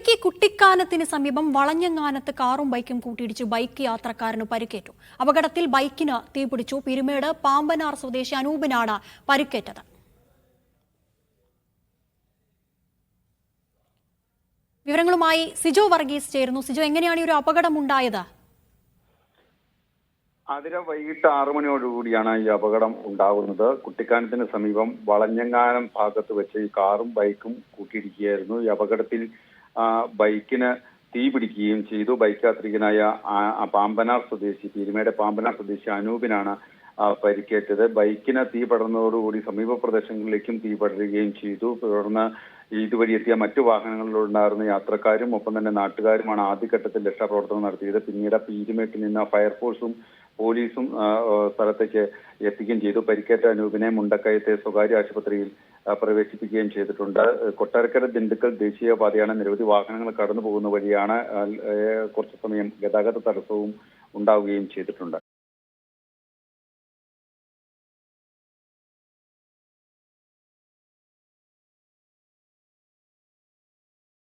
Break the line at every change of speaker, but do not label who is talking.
ഇടുക്കി കുട്ടിക്കാനത്തിന് സമീപം വളഞ്ഞങ്ങാനത്ത് കാറും ബൈക്കും കൂട്ടിയിടിച്ചു ബൈക്ക് യാത്രക്കാരന് പരിക്കേറ്റു. അപകടത്തിൽ ബൈക്കിന് തീപിടിച്ചു. പിരുമേട് പാമ്പനാർ സ്വദേശി അനൂപിനാണ് പരിക്കേറ്റത്. വിവരങ്ങളുമായി സിജോ വർഗീസ് ചേരുന്നു. സിജോ, എങ്ങനെയാണ് ഈ ഒരു അപകടം ഉണ്ടായത്?
വൈകിട്ട് 6 മണിയോടുകൂടിയാണ് ഈ അപകടം ഉണ്ടാകുന്നത്. കുട്ടിക്കാനത്തിന് സമീപം വളഞ്ഞങ്ങാനം ഭാഗത്ത് വെച്ച് ഈ കാറും ബൈക്കും കൂട്ടിയിടിക്കുകയായിരുന്നു. ഈ അപകടത്തിൽ ബൈക്കിന് തീ പിടിക്കുകയും ചെയ്തു. ബൈക്ക് യാത്രികനായ പാമ്പനാർ സ്വദേശി പീരുമേട് പാമ്പനാർ സ്വദേശി അനൂപിനാണ് പരിക്കേറ്റത്. ബൈക്കിന് തീ പടർന്നതോടുകൂടി സമീപ പ്രദേശങ്ങളിലേക്കും തീ പടരുകയും ചെയ്തു. തുടർന്ന് ഇതുവഴി എത്തിയ മറ്റു വാഹനങ്ങളിലുണ്ടായിരുന്ന യാത്രക്കാരും ഒപ്പം തന്നെ നാട്ടുകാരുമാണ് ആദ്യഘട്ടത്തിൽ രക്ഷാപ്രവർത്തനം നടത്തിയത്. പിന്നീട് പീരുമേട്ടിൽ നിന്ന് ഫയർഫോഴ്സും പോലീസും സ്ഥലത്തേക്ക് എത്തിക്കുകയും ചെയ്തു. പരിക്കേറ്റ അനൂപിനെ മുണ്ടക്കയത്തെ സ്വകാര്യ ആശുപത്രിയിൽ പ്രവേശിപ്പിക്കുകയും ചെയ്തിട്ടുണ്ട്. കൊട്ടാരക്കര ദിണ്ടുക്കൽ ദേശീയപാതയാണ്. നിരവധി വാഹനങ്ങൾ കടന്നു പോകുന്ന വഴിയാണ്. കുറച്ചു സമയം ഗതാഗത തടസ്സവും ഉണ്ടാവുകയും ചെയ്തിട്ടുണ്ട്.